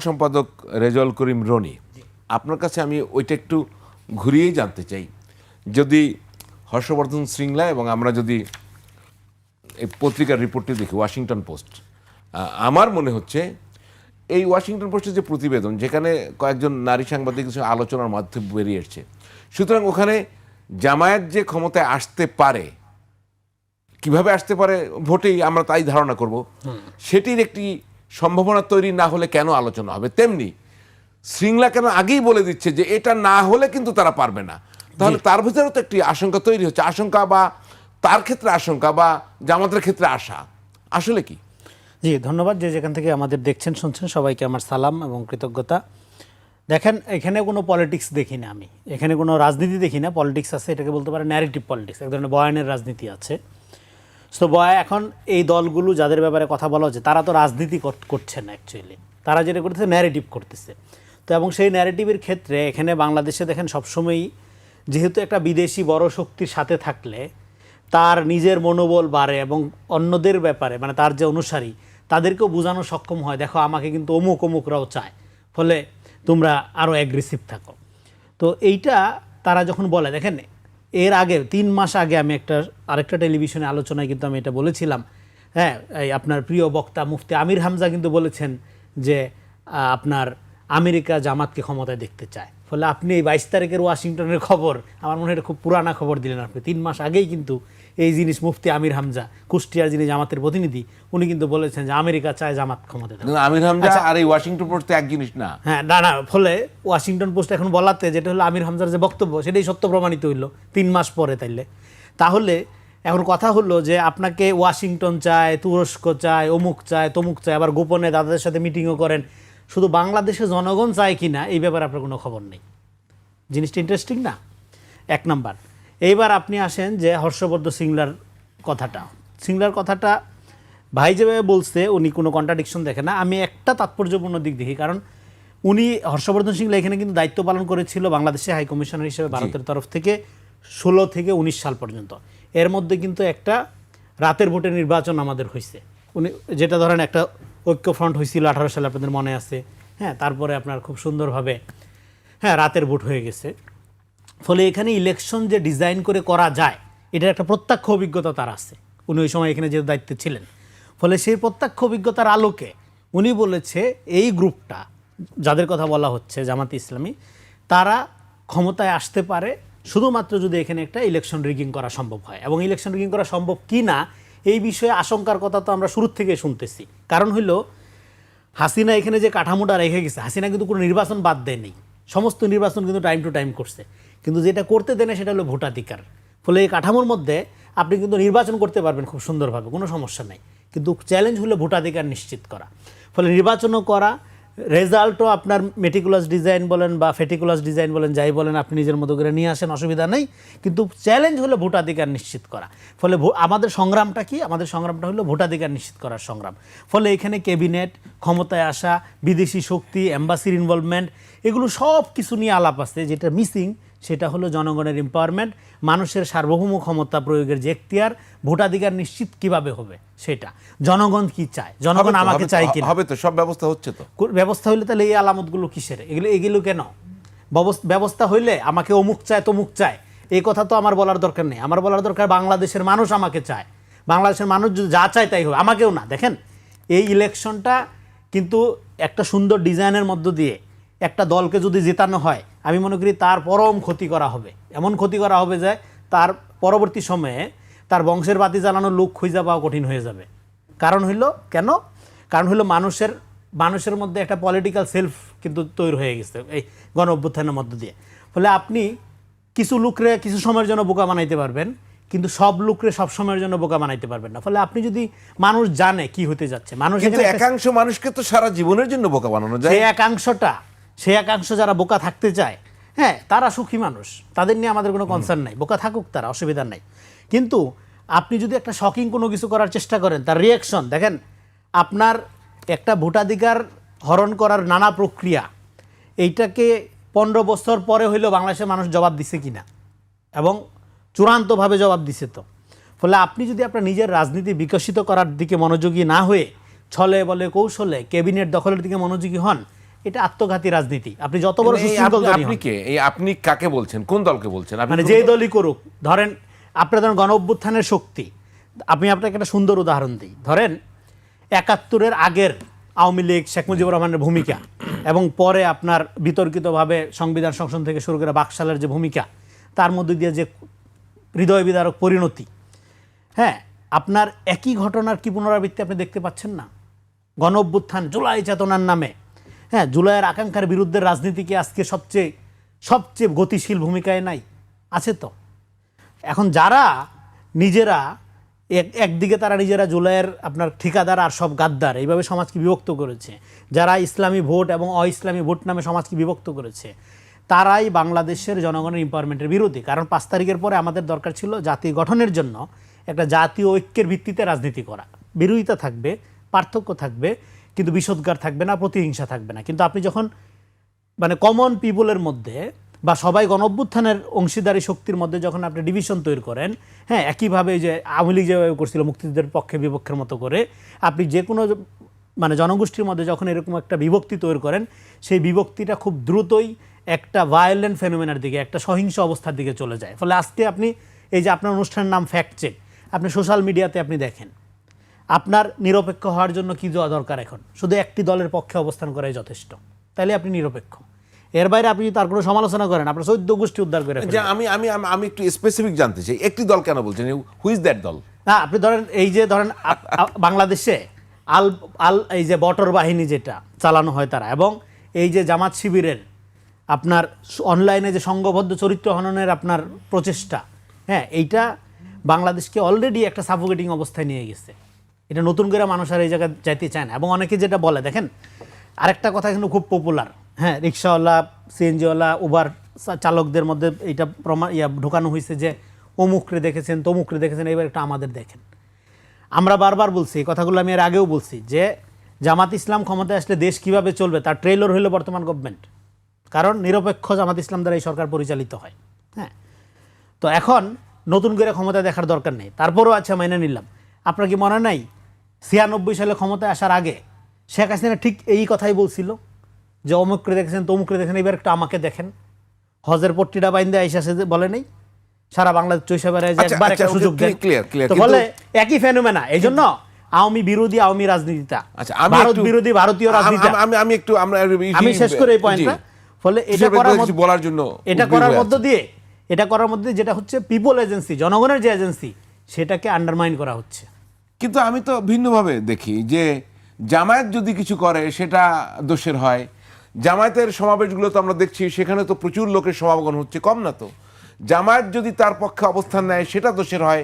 সম্পাদক রেজাউল করিম রনি, আপনার কাছে আমি ওইটা একটু ঘুরিয়েই জানতে চাই। যদি হর্ষবর্ধন শ্রীংলা এবং আমরা যদি এই পত্রিকার রিপোর্টটি দেখি, ওয়াশিংটন পোস্ট, আমার মনে হচ্ছে এই ওয়াশিংটন পোস্টের যে প্রতিবেদন, যেখানে কয়েকজন নারী সাংবাদিক আলোচনার মাধ্যমে বেরিয়ে এসছে, সুতরাং ওখানে জামায়াত যে ক্ষমতায় আসতে পারে, কিভাবে আসতে পারে ভোটেই আমরা তাই ধারণা করব, সেটির একটি সম্ভাবনা তৈরি না হলে কেন আলোচনা হবে? তেমনি শ্রীংলা কেন আগেই বলে দিচ্ছে যে এটা না হলে কিন্তু তারা পারবে না, তাহলে তার ভিতরেও তো একটি আশঙ্কা তৈরি হচ্ছে। আশঙ্কা বা তার ক্ষেত্রে আশঙ্কা বা জামাতের ক্ষেত্রে আশা, আসলে কি? জি, ধন্যবাদ। যে যেখান থেকে আমাদের দেখছেন শুনছেন সবাইকে আমার সালাম এবং কৃতজ্ঞতা। দেখেন, এখানে কোনো পলিটিক্স দেখি না, আমি এখানে কোনো রাজনীতি দেখি না। পলিটিক্স আছে, এটাকে বলতে পারে ন্যারেটিভ পলিটিক্স, এক ধরনের বয়ানের রাজনীতি আছে। সো এখন এই দলগুলো যাদের ব্যাপারে কথা বলা হচ্ছে তারা তো রাজনীতি করছে না, অ্যাকচুয়ালি তারা যেটা করতেছে ন্যারেটিভ করতেছে। তো এবং সেই ন্যারেটিভের ক্ষেত্রে এখানে বাংলাদেশে দেখেন সবসময়ই যেহেতু একটা বিদেশি বড় শক্তির সাথে থাকলে তার নিজের মনোবল বাড়ে এবং অন্যদের ব্যাপারে মানে তার যে অনুসারী তাদেরকেও বোঝানো সক্ষম হয়, দেখো আমাকে কিন্তু অমুক অমুকরাও চায়, ফলে তোমরা আরও অ্যাগ্রেসিভ থাকো। তো এইটা তারা যখন বলে, দেখেন এর আগে 3 মাস আগে আমি আরেকটা টেলিভিশনে আলোচনায় কিন্তু আমি এটা বলেছিলাম। হ্যাঁ, এই আপনার প্রিয় বক্তা মুফতি আমির হামজা কিন্তু বলেছেন যে আপনার আমেরিকা জামাতকে ক্ষমতায় দেখতে চায়। ফলে আপনি এই 22 তারিখের ওয়াশিংটনের খবর, আমার মনে হয় এটা খুব পুরানা খবর দিলেন আপনি। 3 মাস আগেই কিন্তু এই জিনিস মুফতি আমির হামজা, কুষ্টিয়ার যিনি জামাতের প্রতিনিধি, উনি কিন্তু বলেছেন যে আমেরিকা চায় জামাত ক্ষমতায়। আমির হামজা আর এই ওয়াশিংটন পোস্ট এক জিনিস না। হ্যাঁ, না, ফলে ওয়াশিংটন পোস্ট এখন বলাতে যেটা হলো আমির হামজার যে বক্তব্য সেটাই সত্য প্রমাণিত হইলো 3 মাস পরে। তাহলে এখন কথা হলো যে আপনাকে ওয়াশিংটন চায়, তুরস্ক চায়, অমুক চায়, তমুক চায়, আবার গোপনে দাদাদের সাথে মিটিংও করেন। শুধু বাংলাদেশে জনগণ চায় কি না এই ব্যাপারে আপনার কোনো খবর নেই। জিনিসটা ইন্টারেস্টিং না? 1 নাম্বার। এইবার আপনি আসেন যে হর্ষবর্ধন শ্রীংলার কথাটা ভাই যেভাবে বলছে উনি কোনো কন্ট্রাডিকশন দেখে না। আমি একটা তাৎপর্যপূর্ণ দিক দেখি, কারণ উনি হর্ষবর্ধন শ্রীংলা এখানে কিন্তু দায়িত্ব পালন করেছিল বাংলাদেশে হাই কমিশনার হিসেবে ভারতের তরফ থেকে 16 থেকে 19 সাল পর্যন্ত। এর মধ্যে কিন্তু একটা রাতের ভোটে নির্বাচন আমাদের হয়েছে, উনি যেটা ধরেন একটা ঐক্যফ্রন্ট হয়েছিল 18 সালে, আপনাদের মনে আছে। হ্যাঁ, তারপরে আপনার খুব সুন্দরভাবে রাতের ভোট হয়ে গেছে। ফলে এখানে ইলেকশন যে ডিজাইন করে করা যায় এটার একটা প্রত্যক্ষ অভিজ্ঞতা তার আছে। উনি ওই সময় এখানে যে দায়িত্বে ছিলেন, ফলে সেই প্রত্যক্ষ অভিজ্ঞতার আলোকে উনি বলেছে এই গ্রুপটা যাদের কথা বলা হচ্ছে জামাতে ইসলামী, তারা ক্ষমতায় আসতে পারে শুধুমাত্র যদি এখানে একটা ইলেকশন রিগিং করা সম্ভব হয়। এবং ইলেকশন রিগিং করা সম্ভব কি না এই বিষয়ে আশঙ্কার কথা তো আমরা শুরুর থেকে শুনতেছি। কারণ হইল হাসিনা এখানে যে কাঠামোটা রেখে গেছে, হাসিনা কিন্তু কোনো নির্বাচন বাদ দেয়নি, সমস্ত নির্বাচন কিন্তু টাইম টু টাইম করছে, কিন্তু যেটা করতে দেয় না সেটা হলো ভোটাধিকার। ফলে এই কাঠামোর মধ্যে আপনি কিন্তু নির্বাচন করতে পারবেন খুব সুন্দরভাবে, কোনো সমস্যা নাই, কিন্তু চ্যালেঞ্জ হলো ভোটাধিকার নিশ্চিত করা। ফলে নির্বাচনও করা, রেজাল্টও আপনার মেটিকুলাস ডিজাইন বলেন বা ফেটিকুলাস ডিজাইন বলেন, যাই বলেন আপনি নিজের মতো করে নিয়ে আসেন, অসুবিধা নেই, কিন্তু চ্যালেঞ্জ হলো ভোটাধিকার নিশ্চিত করা। ফলে আমাদের সংগ্রামটা কি? আমাদের সংগ্রামটা হলো ভোটাধিকার নিশ্চিত করার সংগ্রাম। ফলে এখানে ক্যাবিনেট, ক্ষমতায় আসা, বিদেশি শক্তি, এম্বাসির ইনভলভমেন্ট, এগুলো সব কিছু নিয়ে আলাপ আছে। যেটা মিসিং সেটা হলো জনগণের এম্পাওয়ারমেন্ট, মানুষের সার্বভৌম ক্ষমতা প্রয়োগের যে এখতিয়ার, ভোটাধিকার নিশ্চিত কিভাবে হবে সেটা। জনগণ কি চায়, জনগণ আমাকে চায় কি হবে? তো সব ব্যবস্থা হচ্ছে, তো ব্যবস্থা হইলে তাহলে এই আলামতগুলো কিসের? এগুলো কেন? ব্যবস্থা হইলে আমাকে অমুক চায় তমুক চায় এই কথা তো আমার বলার দরকার নেই। আমার বলার দরকার বাংলাদেশের মানুষ আমাকে চায়, বাংলাদেশের মানুষ যদি যা চায় তাই হবে, আমাকেও না। দেখেন, এই ইলেকশনটা কিন্তু একটা সুন্দর ডিজাইনের মধ্য দিয়ে একটা দলকে যদি জেতানো হয়, আমি মনে করি তার পরম ক্ষতি করা হবে। এমন ক্ষতি করা হবে যে তার পরবর্তী সময়ে তার বংশের বাতি জ্বালানোর লোক খুঁজে পাওয়া কঠিন হয়ে যাবে। কারণ হইল কেন? কারণ হইল মানুষের মধ্যে একটা পলিটিক্যাল সেলফ কিন্তু তৈরি হয়ে গেছে এই গণ অভ্যুত্থানের মধ্য দিয়ে। ফলে আপনি কিছু লোকরে কিছু সময়ের জন্য বোকা বানাইতে পারবেন, কিন্তু সব লোকরে সব সময়ের জন্য বোকা বানাইতে পারবেন না। ফলে আপনি যদি মানুষ জানে কি হতে যাচ্ছে, মানুষ একাংশ মানুষকে তো সারা জীবনের জন্য বোকা বানানো যায়। সেই একাংশ যারা বোকা থাকতে চায়, হ্যাঁ, তারা সুখী মানুষ, তাদের নিয়ে আমাদের কোনো কনসার্ন নাই, বোকা থাকুক তারা, অসুবিধা নাই। কিন্তু আপনি যদি একটা শকিং কোনো কিছু করার চেষ্টা করেন, তার রিয়াকশন দেখেন, আপনার একটা ভোটাধিকার হরণ করার নানা প্রক্রিয়া, এইটাকে 15 বছর পরে হইলেও বাংলাদেশের মানুষ জবাব দিছে কিনা, এবং চূড়ান্তভাবে জবাব দিছে তো। ফলে আপনি যদি আপনার নিজের রাজনীতি বিকশিত করার দিকে মনোযোগী না হয়ে ছলে বলে কৌশলে ক্যাবিনেট দখলের দিকে মনোযোগী হন, এটা আত্মঘাতী রাজনীতি। আপনি যত বড় এই সুশৃঙ্খল দলই আপনি হন, কে, এই আপনি কাকে বলছেন, কোন দলকে বলছেন আপনি? মানে যেই দলই করুক, ধরেন আপনার ধরেন গণ অভ্যুত্থানের শক্তি, আমি আপনাকে একটা সুন্দর উদাহরণ দিই। ধরেন ৭১-এর আগের আওয়ামী লীগ, শেখ মুজিবুর রহমানের ভূমিকা এবং পরে আপনার বিতর্কিতভাবে সংবিধান সংশোধন থেকে শুরু করে বাকশালের যে ভূমিকা, তার মধ্যে দিয়ে যে হৃদয় বিদারক পরিণতি, হ্যাঁ, আপনার একই ঘটনার কি পুনরাবৃত্তি আপনি দেখতে পাচ্ছেন না? গণ অভ্যুত্থান, জুলাই চেতনার নামে, হ্যাঁ, জুলাইয়ের আকাঙ্ক্ষার বিরুদ্ধে রাজনীতি কি আজকে সবচেয়ে গতিশীল ভূমিকায় নাই? আছে তো। এখন যারা নিজেরা একদিকে তারা নিজেরা জুলাইয়ের আপনার ঠিকাদার আর সব গাদ্দার, এইভাবে সমাজকে বিভক্ত করেছে, যারা ইসলামী ভোট এবং অ-ইসলামী ভোট নামে সমাজকে বিভক্ত করেছে, তারাই বাংলাদেশের জনগণের এম্পাওয়ারমেন্টের বিরোধী। কারণ ৫ তারিখের পরে আমাদের দরকার ছিল জাতি গঠনের জন্য একটা জাতীয় ঐক্যের ভিত্তিতে রাজনীতি করা। বিরোধিতা থাকবে, পার্থক্য থাকবে, কিন্তু বিষোদ্গার থাকবে না, প্রতিহিংসা থাকবে না। কিন্তু আপনি যখন মানে কমন পিপলের মধ্যে বা সবাই গণঅভ্যুত্থানের অংশীদারি শক্তির মধ্যে যখন আপনি ডিভিশন তৈরি করেন, হ্যাঁ, একইভাবে যে আওয়ামী লীগ যেভাবে করছিল মুক্তিযুদ্ধের পক্ষে বিপক্ষের মতো করে, আপনি যে কোনো মানে জনগোষ্ঠীর মধ্যে যখন এরকম একটা বিভক্তি তৈরি করেন, সেই বিভক্তিটা খুব দ্রুতই একটা ভায়োলেন্ট ফেনোমেনার দিকে, একটা সহিংস অবস্থার দিকে চলে যায়। ফলে আজকে আপনি এই যে আপনার অনুষ্ঠানের নাম ফ্যাক্ট চেক, আপনি সোশ্যাল মিডিয়াতে আপনি দেখেন, আপনার নিরপেক্ষ হওয়ার জন্য কী দেওয়া দরকার? এখন শুধু একটি দলের পক্ষে অবস্থান করাই যথেষ্ট, তাহলে আপনি নিরপেক্ষ। এর বাইরে আপনি তার কোনো সমালোচনা করেন, আপনার ১৪ গোষ্ঠী উদ্ধার করে যে আমি আমি আমি আমি একটু স্পেসিফিক জানতে চাই, একটি দল কেন বলছেন? হু ইজ দ্যাট দল? না, আপনি ধরেন এই যে ধরেন বাংলাদেশে আল আল এই যে বটর বাহিনী যেটা চালানো হয় তারা, এবং এই যে জামাত শিবিরের আপনার অনলাইনে যে সংঘবদ্ধ চরিত্র হননের আপনার প্রচেষ্টা, হ্যাঁ, এইটা বাংলাদেশকে অলরেডি একটা সাফোকেটিং অবস্থায় নিয়ে গেছে। এটা নতুন করে মানুষ আর এই জায়গায় যাইতে চায় না। এবং অনেকে যেটা বলে, দেখেন আরেকটা কথা কিন্তু খুব পপুলার, হ্যাঁ, রিক্সাওয়ালা, সিএনজিওয়ালা, উবার চালকদের মধ্যে এইটা ঢোকানো হয়েছে যে অমুকরে দেখেছেন, তমুকরে দেখেছেন, এবার একটা আমাদের দেখেন। আমরা বারবার বলছি, এই কথাগুলো আমি এর আগেও বলছি, যে জামাত ইসলাম ক্ষমতায় আসলে দেশ কিভাবে চলবে তার ট্রেলর হইল বর্তমান গভর্নমেন্ট। কারণ নিরপেক্ষ জামাত ইসলাম দ্বারা এই সরকার পরিচালিত হয়, হ্যাঁ। তো এখন নতুন করে ক্ষমতা দেখার দরকার নেই। তারপরও আচ্ছা, মেনে নিলাম, আপনার কি মনে নাই ৯৬ সালে ক্ষমতায় আসার আগে শেখ হাসিনা ঠিক এই কথাই বলছিল যে অমুকরে দেখেছেন, তমুকরে দেখেন, এবার একটু আমাকে দেখেন। হজের পট্টিটা বাইন্দে আইসা সে বলে নেই সারা বাংলাদেশ চৈশা বেড়ায় যে একবার একটা সুযোগ দেন, বলে একই ফেনোমেনা। এই জন্য আওয়ামী বিরোধী আওয়ামী রাজনীতিটা, ভারত বিরোধী ভারতীয় রাজনীতি। আমি শেষ করে এই পয়েন্টটা, ফলে এটা করার মধ্য দিয়ে যেটা হচ্ছে পিপল এজেন্সি, জনগণের যে এজেন্সি, সেটাকে আন্ডারমাইন করা হচ্ছে। কিন্তু আমি তো ভিন্নভাবে দেখি যে জামায়াত যদি কিছু করে সেটা দোষের হয়। জামায়াতের সমাবেশগুলো তো আমরা দেখছি, সেখানে তো প্রচুর লোকের সমাগম হচ্ছে, কম না তো। জামায়াত যদি তার পক্ষে অবস্থান নেয় সেটা দোষের হয়।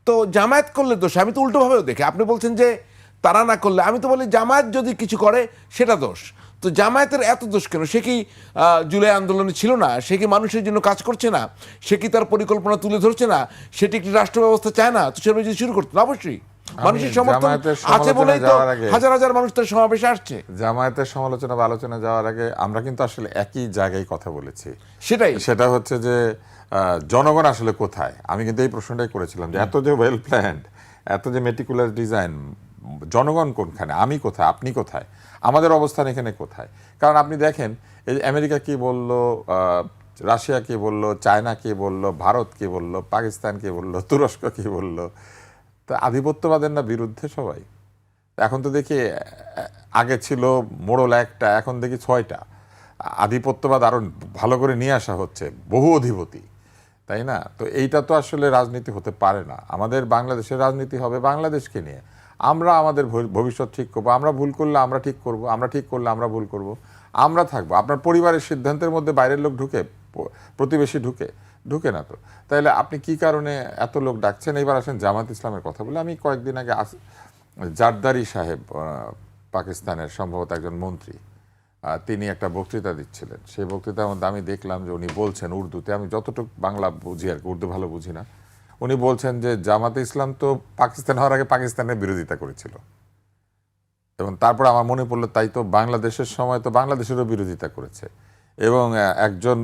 তো জামায়াত করলে দোষ, আমি তো উল্টোভাবেও দেখি। আপনি বলছেন যে তারা না করলে, আমি তো বলি জামায়াত যদি কিছু করে সেটা দোষ। তো জামায়াতের এত দোষ কেন? সে কি জুলাই আন্দোলনে ছিল না? সে কি মানুষের জন্য কাজ করছে না? সে কি তার পরিকল্পনা তুলে ধরছে না? সেটি একটি রাষ্ট্র ব্যবস্থা চায় না? তো সেভাবে যদি শুরু করতো, অবশ্যই মানুষের সমর্থন আছে বলেই তো হাজার হাজার মানুষ তার সমাবেশে আসছে। জামায়াতের সমালোচনা বা আলোচনা যাওয়ার আগে আমরা কিন্তু আসলে একই জায়গায় কথা বলেছি। সেটা হচ্ছে যে জনগণ আসলে কোথায়। আমি কিন্তু এই প্রশ্নটাই করেছিলাম যে এত যে ওয়েল প্ল্যান্ড, এত যে মেটিকুলার ডিজাইন, জনগণ কোনখানে, আমি কোথায়, আপনি কোথায়, আমাদের অবস্থান এখানে কোথায়? কারণ আপনি দেখেন, এই আমেরিকা কি বললো, রাশিয়া কি বললো, চায়না কি বললো, ভারত কি বললো, পাকিস্তান কি বললো, তুরস্ক কি বললো, তা আধিপত্যবাদের না বিরুদ্ধে সবাই। এখন তো দেখি আগে ছিল মোড়ল একটা, এখন দেখি ৬টা। আধিপত্যবাদ আরো ভালো করে নিয়ে আসা হচ্ছে, বহু অধিপতি, তাই না? তো এইটা তো আসলে রাজনীতি হতে পারে না। আমাদের বাংলাদেশের রাজনীতি হবে বাংলাদেশকে নিয়ে। আমরা আমাদের ভবিষ্যৎ ঠিক করবো, আমরা ভুল করলে আমরা ঠিক করব, আমরা ঠিক করলে আমরা ভুল করব, আমরা থাকবো। আপনার পরিবারের সিদ্ধান্তের মধ্যে বাইরের লোক ঢুকে, প্রতিবেশী ঢুকে না তো। তাইলে আপনি কি কারণে এত লোক ডাকছেন? এইবার আসেন জামাত ইসলামের কথা বলে। আমি কয়েকদিন আগে জারদারি সাহেব, পাকিস্তানের সম্ভবত একজন মন্ত্রী, তিনি একটা বক্তৃতা দিচ্ছিলেন। সেই বক্তৃতার মধ্যে আমি দেখলাম যে উনি বলছেন উর্দুতে, আমি যতটুকু বাংলা বুঝি আর কি, উর্দু ভালো বুঝি না, উনি বলছেন যে জামাতে ইসলাম তো পাকিস্তান হওয়ার আগে পাকিস্তানের বিরোধিতা করেছিল, এবং তারপর আমার মনে পড়লো তাই তো বাংলাদেশের সময় তো বাংলাদেশেরও বিরোধিতা করেছে। এবং একজন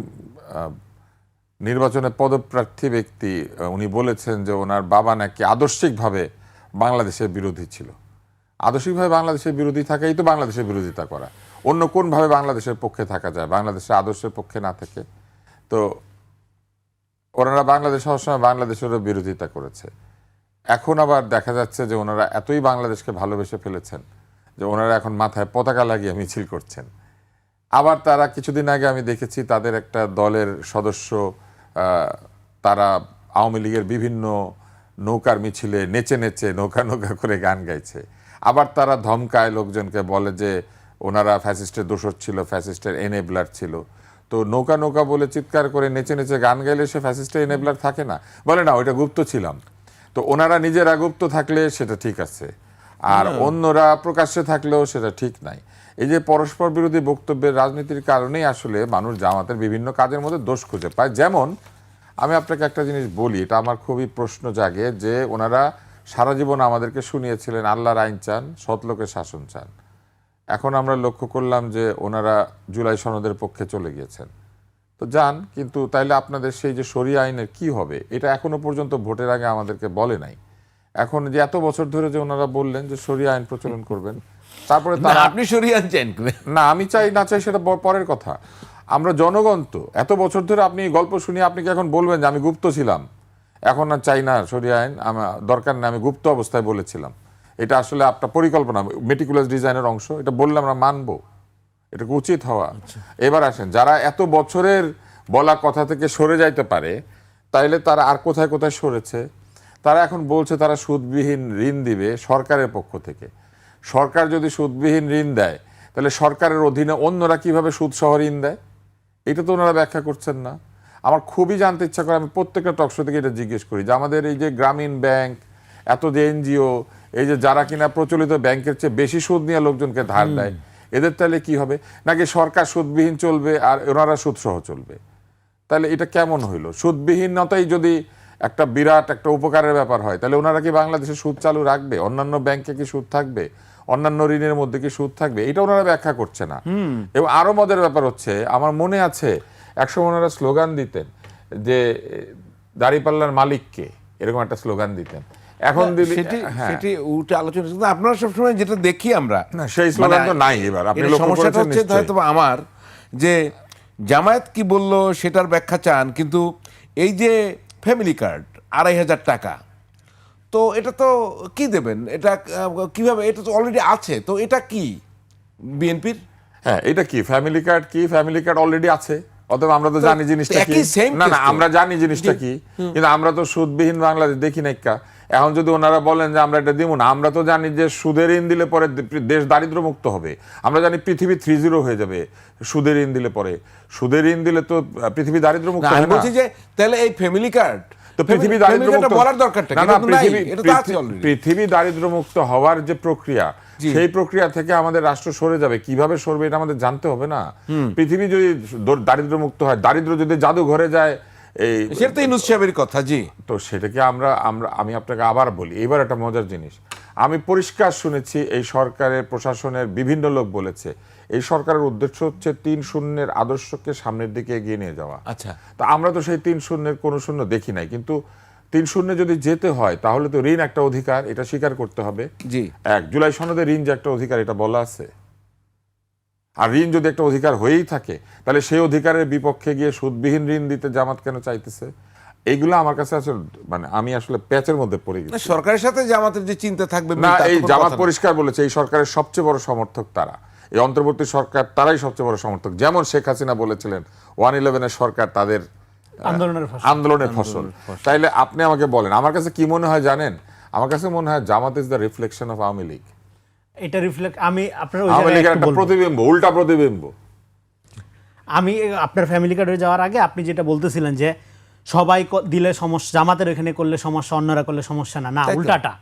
নির্বাচনে পদপ্রার্থী ব্যক্তি, উনি বলেছেন যে ওনার বাবা নাকি আদর্শিকভাবে বাংলাদেশের বিরোধী ছিল। আদর্শিকভাবে বাংলাদেশের বিরোধী থাকাই তো বাংলাদেশের বিরোধিতা করা। অন্য কোনভাবে বাংলাদেশের পক্ষে থাকা যায় বাংলাদেশের আদর্শের পক্ষে না থেকে? তো ওনারা বাংলাদেশ সবসময় বাংলাদেশেরও বিরোধিতা করেছে। এখন আবার দেখা যাচ্ছে যে ওনারা এতই বাংলাদেশকে ভালোবেসে ফেলেছেন যে ওনারা এখন মাথায় পতাকা লাগিয়ে মিছিল করছেন। আবার তারা কিছুদিন আগে আমি দেখেছি তাদের একটা দলের সদস্য তারা আওয়ামী লীগের বিভিন্ন নৌকার মিছিলে নেচে নেচে নৌকা নৌকা করে গান গাইছে। আবার তারা ধমকায় লোকজনকে, বলে যে ওনারা ফ্যাসিস্টের দোসর ছিল, ফ্যাসিস্টের এনেবলার ছিল। তো নৌকা নৌকা বলে চিৎকার করে নেচে নেচে গান গাইলে সে ফ্যাসিস্টের এনেবলার থাকে না? বলে না, ওইটা গুপ্ত ছিলাম। তো ওনারা নিজেরা গুপ্ত থাকলে সেটা ঠিক আছে, আর অন্যরা প্রকাশ্যে থাকলেও সেটা ঠিক নাই। এই যে পরস্পর বিরোধী বক্তব্যের রাজনীতির কারণেই আসলে মানুষ জামাতের বিভিন্ন কাজের মধ্যে দোষ খুঁজে পায়। যেমন আমি আপনাকে একটা জিনিস বলি, এটা আমার খুবই প্রশ্ন জাগে, যে ওনারা সারা জীবন আমাদেরকে শুনিয়েছিলেন আল্লাহর আইন চান, সৎলোকের শাসন চান। এখন আমরা লক্ষ্য করলাম যে ওনারা জুলাই সনদের পক্ষে চলে গিয়েছেন। তো যান, কিন্তু তাইলে আপনাদের সেই যে শরিয়া আইনের কি হবে, এটা এখনো পর্যন্ত ভোটের আগে আমাদেরকে বলে নাই। এখন যে এত বছর ধরে যে ওনারা বললেন যে শরিয়া আইন প্রচলন করবেন, তারপরে আপনি সরিয়ে আনছেন না, আমি চাই না চাই সেটা পরের কথা। আমরা জনগণ তো এত বছর ধরে আপনি গল্প শুনিয়ে আপনি কি এখন বলবেন যে আমি গুপ্ত ছিলাম, এখন আর চাই না শরিয়া আইন, আমার দরকার নেই, আমি গুপ্ত অবস্থায় বলেছিলাম? এটা আসলে আপনার পরিকল্পনা, মেটিকুলাস ডিজাইনের অংশ। এটা বললে আমরা মানবো? এটা উচিত হওয়া। এবার আসেন, যারা এত বছরের বলা কথা থেকে সরে যাইতে পারে, তাইলে তারা আর কোথায় কোথায় সরেছে? তারা এখন বলছে তারা সুদবিহীন ঋণ দিবে সরকারের পক্ষ থেকে। সরকার যদি সুদবিহীন ঋণ দেয়, তাহলে সরকারের অধীনে অন্যরা কিভাবে সুদসহ ঋণ দেয়? এটা তো ওনারা ব্যাখ্যা করছেন না। আমার খুবই জানতে ইচ্ছা করে, আমি প্রত্যেকটা টকশো থেকে এটা জিজ্ঞেস করি, যে আমাদের এই যে গ্রামীণ ব্যাংক, এত যে এনজিও, এই যে যারা কিনা প্রচলিত ব্যাংকের চেয়ে বেশি সুদ নিয়ে লোকজনকে ধার দেয়, এদের তাহলে কি হবে? নাকি সরকার সুদবিহীন চলবে আর ওনারা সুদসহ চলবে? তাহলে এটা কেমন হইল? সুদবিহীনতাই যদি একটা বিরাট একটা উপকারের ব্যাপার হয়, তাহলে ওনারা কি বাংলাদেশে সুদ চালু রাখবে? অন্যান্য ব্যাংকে কি সুদ থাকবে? অন্যান্য ঋণের মধ্যে কি সুদ থাকবে? এটা ওনারা ব্যাখ্যা করছে না। এবং আরো মজার ব্যাপার হচ্ছে, আমার মনে আছে একসময় ওনারা স্লোগান দিতেন যে দাঁড়িপাল্লার মালিককে, এরকম একটা স্লোগান দিতেন। এখন দিদি সেটি উঠে আলোচনা, কিন্তু আপনারা সবসময় যেটা দেখি আমরা, না, সেই স্লোগান তো নাই। এবার আপনি লক্ষ্য সমস্যাটা করেছেন হচ্ছে নিশ্চয়ই। হয়তো আমার, যে জামায়াত কি বললো সেটার ব্যাখ্যা চান, কিন্তু এই যে ফ্যামিলি কার্ড ২,৫০০ টাকা, তো এটা তো কি দেবেন? এটা কিভাবে? এটা তো অলরেডি আছে, তো এটা কি বিএনপির? হ্যাঁ, এটা কি ফ্যামিলি কার্ড? কি ফ্যামিলি কার্ড অলরেডি আছে, অতএব আমরা তো জানি জিনিসটা কি। একই same না না, case তো। আমরা জানি জিনিসটা কি, কিন্তু আমরা তো সুদবিহীন বাংলাদেশ দেখি না। এখন যদি ওনারা বলেন যে আমরা এটা দিব না, আমরা তো জানি যে সুদের ঋণ দিলে পরে দেশ দারিদ্র মুক্ত হবে। আমরা জানি পৃথিবী 3-0 হয়ে যাবে সুদের ঋণ দিলে পরে। সুদের ঋণ দিলে তো পৃথিবী দারিদ্র মুক্ত আমি হবে না। বলছি যে তাহলে এই ফ্যামিলি কার্ড, তো পৃথিবী দারিদ্র মুক্ত বলার দরকারটা না, না, কি? পৃথিবী দারিদ্র মুক্ত হওয়ার যে প্রক্রিয়া, সেই প্রক্রিয়া থেকে আমাদের রাষ্ট্র সরে যাবে। কিভাবে সরবে এটা আমাদের জানতে হবে না? পৃথিবী যদি দারিদ্র মুক্ত হয়, দারিদ্র যদি জাদু ঘরে যায়, এই সেটা তো ইউনূস সাহেবের কথা। জি, তো সেটাকে আমি আপনাকে আবার বলি, এবার একটা মজার জিনিস আমি পরিষ্কার শুনেছি, এই সরকারের প্রশাসনের বিভিন্ন লোক বলেছে এই সরকারের উদ্দেশ্য হচ্ছে ৩-০ আদর্শকে সামনের দিকে এগিয়ে নিয়ে যাওয়া। আচ্ছা, তা আমরা তো সেই ৩-০ কোনো শূন্য দেখি নাই, কিন্তু ৩-০ যদি যেতে হয় তাহলে তো ঋণ একটা অধিকার, এটা স্বীকার করতে হবে। জি, জুলাই সনদে ঋণ যে একটা অধিকার, এটা বলা আছে। আর ঋণ যদি একটা অধিকার হয়েই থাকে, তাহলে সেই অধিকারের বিপক্ষে গিয়ে সুদবিহীন ঋণ দিতে জামাত কেন চাইতেছে? এইগুলো আমার কাছে আসলে মানে আমি আসলে প্যাচের মধ্যে পড়ে গেছি। সরকারের সাথে জামাতের যে চিন্তা থাকবে না, এই জামাত পরিষ্কার বলেছে এই সরকারের সবচেয়ে বড় সমর্থক তারা, এই অন্তর্বর্তী সরকার তারাই সবচেয়ে বড় সমর্থক। যেমন শেখ হাসিনা বলেছিলেন 111-এর সরকার তাদের আন্দোলনের ফসল। তাইলে আপনি আমাকে বলেন, আমার কাছে কি মনে হয় জানেন? আমার কাছে মনে হয় Jamaat is the reflection of Awami League. এটা রিফ্লেক্ট আমি আপনার আওয়ামী লীগের একটা প্রতিবিম্ব, উল্টা প্রতিবিম্ব। আমি আপনার ফ্যামিলি কার্ডে যাওয়ার আগে আপনি যেটা বলতেছিলেন যে সবাই দিলে সমস্যা, জামাতের এখানে করলে সমস্যা, অন্যরা করলে সমস্যা না, না উল্টাটা।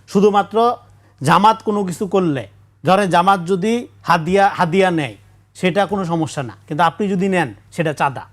শুধুমাত্র জামাত কোনো কিছু করলে, ধরেন জামাত যদি হাদিয়া নেয় সেটা কোনো সমস্যা না, কিন্তু আপনি যদি নেন সেটা চাঁদা।